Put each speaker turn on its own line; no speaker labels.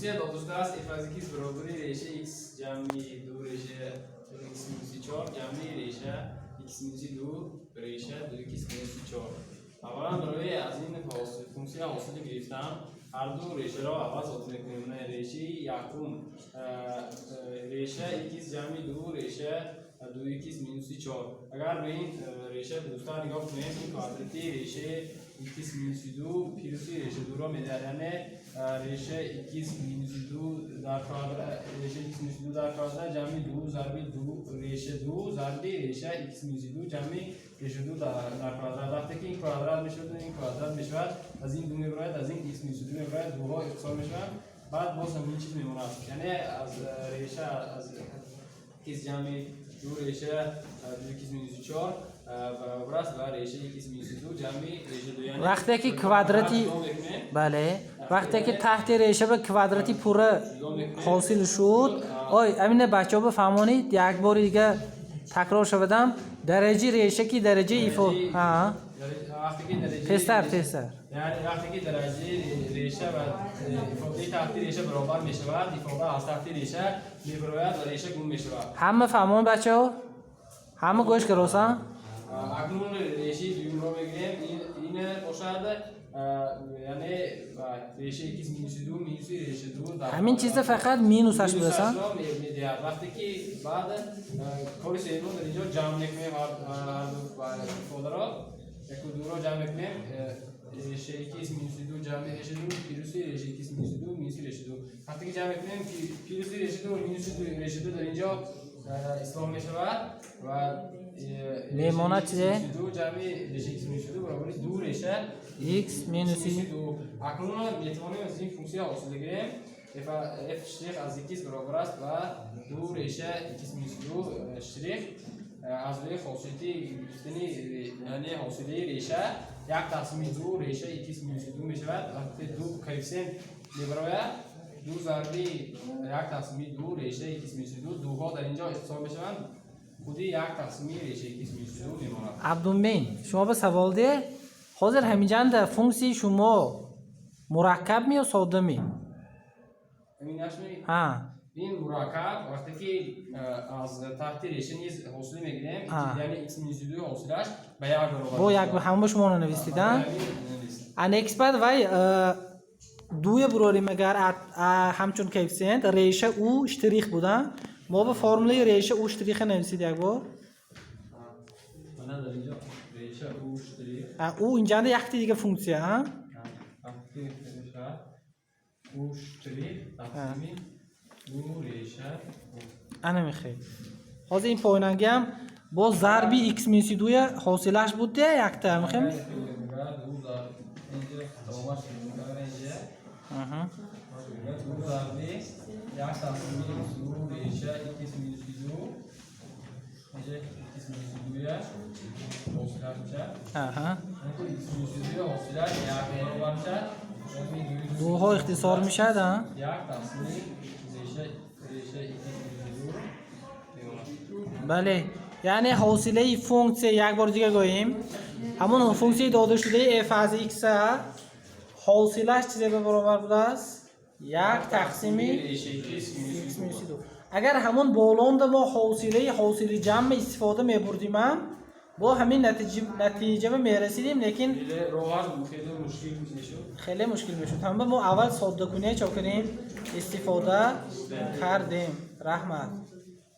فونکسیا دادوسته است اف از x برابر ریشه x جمعی 2 ریشه x مینوس 4 جمعی ریشه x مینوس 2 ریشه 2x مینوس 4. اولا برای از این فونکسیا حاصل گرفتم هر دو ریشه را عوض میکنیم. ریشه یکم ریشه x جمعی 2 ریشه 2x مینوس 4. اگر به این ریشه دوستان نگاه کنیم این کوادراتی ریشه x مینوس 2 پیروسی ریشه 2 را میده، یعنی ریشه x مینوس 2 در کوادرات ریشه x مینوس 2 در کوادرات جمعی 2 ضرب 2 ریشه 2 ضرب ریشه x مینوس 2 جمعی ریشه 2 در کوادرات. وقتی که این کوادرات میشه این کوادرات میشه از این 2 میبرد از این x مینوس 2 میبرد 2 ها اختصار میشه، بعد باز همین چیز میمونه، یعنی از ریشه از x جمعی 2 ریشه 2x مینوس 4 برابر است و ریشه x مینوس 2 جمعی ریشه 2. یعنی
وقتی که کوادراتی بله وقتی که تحت ریشه به کوادراتی پوره حاصل شد. امین بچه ها بفهمونید یک بار دیگه تکرار شو بدم. درجه ریشه کی درجه ایفا پستر
یعنی وقتی که درجه ریشه و ایفاده تحت ریشه برابر می شود ایفاده از تحت ریشه می برآید و ریشه گم می شود.
همه فهمون بچه ها؟ همه گوش کروسا؟
اکنون ریشه دوم رو بگیریم این باشد، یعنی ریشه x مینوس 2 مینوس ریشه 2
همین چیز فقط مینوسش برسن.
وقتی که بعد کاری سیمون در اینجا جمع میکنیم هر دو ایفاده را یک و دو را جمع میکنیم. ریشه x مینوس 2 جمع ریشه 2 پیروسی ریشه x مینوس 2 مینوس ریشه 2. وقتی که جمع میکنیم پیروسی ریشه 2 مینوس ریشه 2 در اینجا اصلاح می شود و
میمونه چیه؟
2 جمع ریشه x مینوس 2 برابر 2 ریشه
x مینوس 2.
اکنون میتوانیم از این فونکسیا حاصل بگیریم f شریک از x برابر است و 2 ریشه x مینوس 2 شریک از روی خاصیتی یعنی حاصله ریشه 1 تقسیم 2 ریشه x مینوس 2 می شود. وقتی 2 کوفیسیانت میبراید 2 ضرب 1 تقسیم 2 ریشه x مینوس 2 2 ها در اینجا اختصار می شوند، خودی 1 تقسیم ریشه x مینوس 2 میماند.
عبدالبین شما به سوال ده حاضر همیجان در فونکسی شما مرکب می یا ساده می؟
همین نشمی؟
ها
این مرکب وقتی که از تحت ریشه نیز حاصل میگیریم یعنی x مینوس 2 حاصلش به 1 برابر
با یک همه شما نوشتیدن ان x بعد وای دوی بروریم اگر همچون کوفیسیانت ریشه او اشتریک بودن ما به فرموله ریشه او اشتریک نویسید یک بار.
من در اینجا ریشه او اشتریک
او اینجا یک دیگه فونکسیا ها
وقتی ریشه او اشتریک تقسیم 2 ریشه
انا میخوای حاضر این پاییننگی هم با ضربی x مینوس 2 حاصلش بود ده یک تا میخوایم دو ها اختصار میشه ده. بله یعنی حاصله فونکسیه یک بار دیگه گوییم همون فونکسیه داده شده f از x حاصلش چیزی به برابر بوده است 1 تقسیم x مینوس 2. اگر همون بالوند ما حاصله جمع استفاده میبردیم با همین نتیجه میرسیدیم، لیکن خیلی مشکل میشد. هم ما اول ساده کنی چا کنیم استفاده کردیم. رحمت